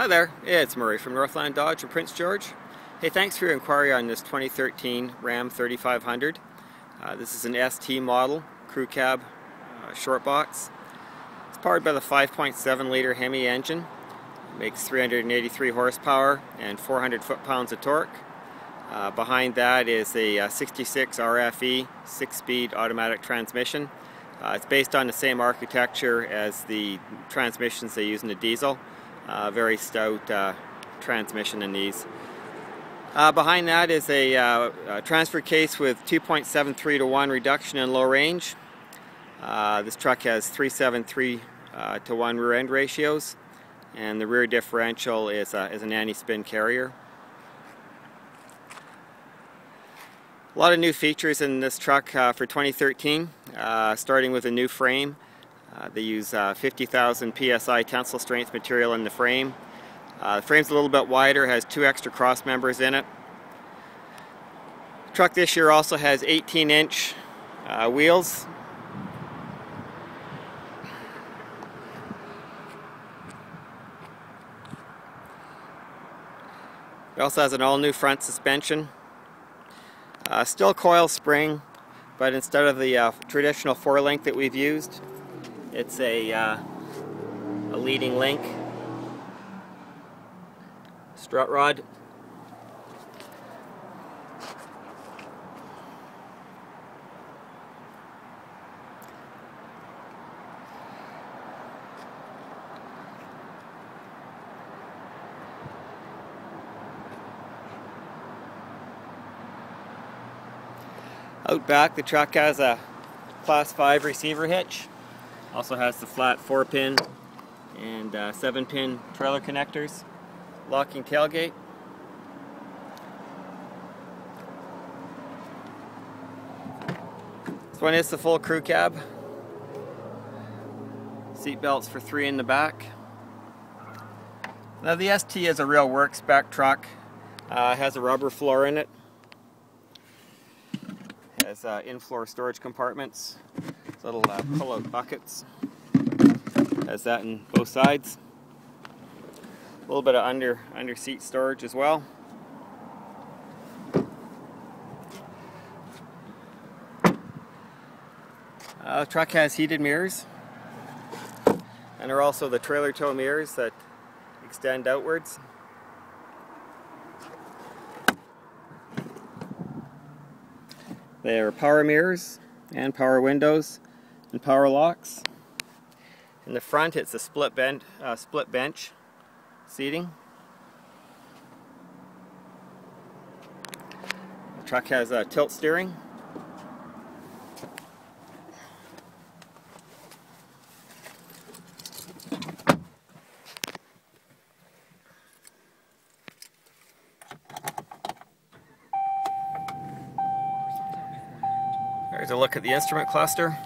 Hi there, it's Murray from Northland Dodge in Prince George. Hey, thanks for your inquiry on this 2013 Ram 3500. This is an ST model, crew cab, short box. It's powered by the 5.7 liter Hemi engine. It makes 383 horsepower and 400 foot-pounds of torque. Behind that is a 66 RFE 6-speed automatic transmission. It's based on the same architecture as the transmissions they use in the diesel. Very stout transmission in these. Behind that is a transfer case with 2.73 to 1 reduction in low range. This truck has 3.73 to 1 rear end ratios, and the rear differential is an anti-spin carrier. A lot of new features in this truck for 2013, starting with a new frame. They use 50,000 psi tensile strength material in the frame. The frame's a little bit wider, has 2 extra cross members in it. The truck this year also has 18-inch wheels. It also has an all-new front suspension. Still coil spring, but instead of the traditional 4-link that we've used, it's a leading link strut rod. Out back, the truck has a Class 5 receiver hitch. Also has the flat 4-pin and 7-pin trailer connectors. Locking tailgate. This one is the full crew cab. Seat belts for 3 in the back. Now the ST is a real work spec truck. It has a rubber floor in it. Has in-floor storage compartments, little pull-out buckets. Has that in both sides. A little bit of under seat storage as well. The truck has heated mirrors, and there are also the trailer tow mirrors that extend outwards. They are power mirrors and power windows and power locks. In the front, it's a split bench seating. The truck has tilt steering. There's a look at the instrument cluster.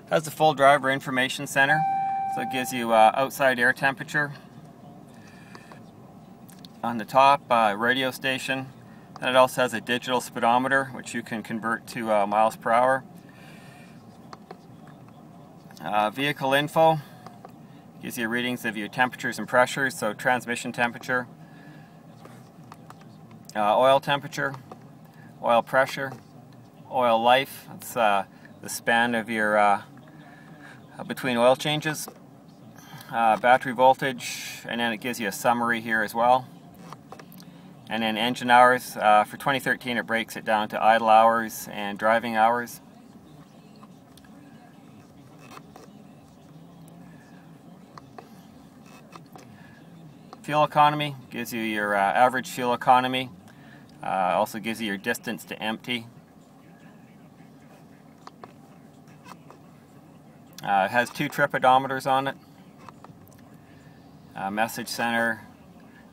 Has the full driver information center, so it gives you outside air temperature. On the top, radio station, and it also has a digital speedometer, which you can convert to miles per hour. Vehicle info gives you readings of your temperatures and pressures, so transmission temperature, oil temperature, oil pressure, oil life. That's the span of your between oil changes, battery voltage, and then it gives you a summary here as well. And then engine hours. For 2013 it breaks it down to idle hours and driving hours. Fuel economy gives you your average fuel economy. Also gives you your distance to empty. It has 2 trip odometers on it, message center,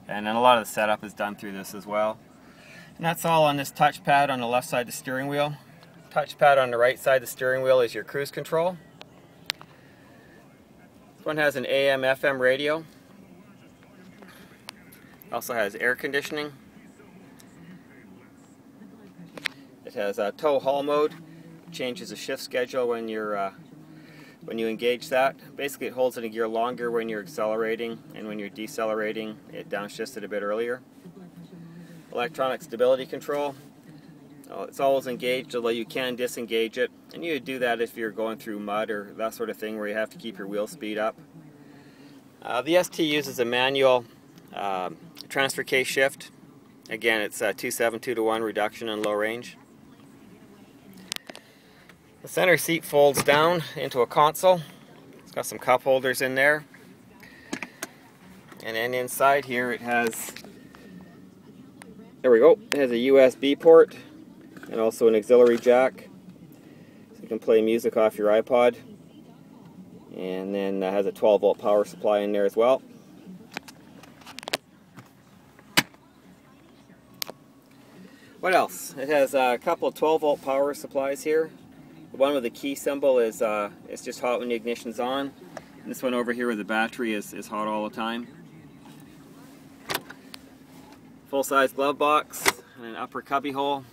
and then a lot of the setup is done through this as well. And that's all on this touchpad on the left side of the steering wheel. Touchpad on the right side of the steering wheel is your cruise control. This one has an AM/FM radio. Also has air conditioning. It has a tow haul mode. Changes the shift schedule when you're when you engage that. Basically it holds in a gear longer when you're accelerating, and when you're decelerating it downshifts a bit earlier. Electronic stability control. It's always engaged, although you can disengage it, and you would do that if you're going through mud or that sort of thing where you have to keep your wheel speed up. The ST uses a manual transfer case shift. Again, it's a 2/7 2-to-1 reduction in low range. The center seat folds down into a console. It's got some cup holders in there. And then inside here it has, there we go, it has a USB port and also an auxiliary jack. So you can play music off your iPod. And then it has a 12-volt power supply in there as well. What else? It has a couple of 12-volt power supplies here. The one with the key symbol is it's just hot when the ignition's on. And this one over here with the battery is hot all the time. Full-size glove box and an upper cubby hole.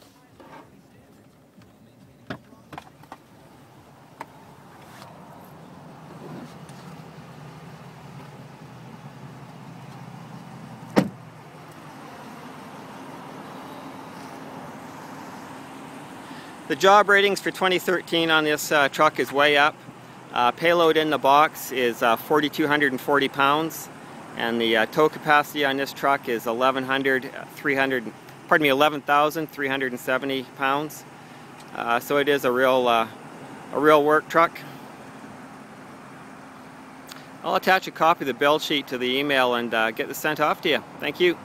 The job ratings for 2013 on this truck is way up. Payload in the box is 4,240 pounds, and the tow capacity on this truck is 11,370 pounds. So it is a real work truck. I'll attach a copy of the build sheet to the email and get this sent off to you. Thank you.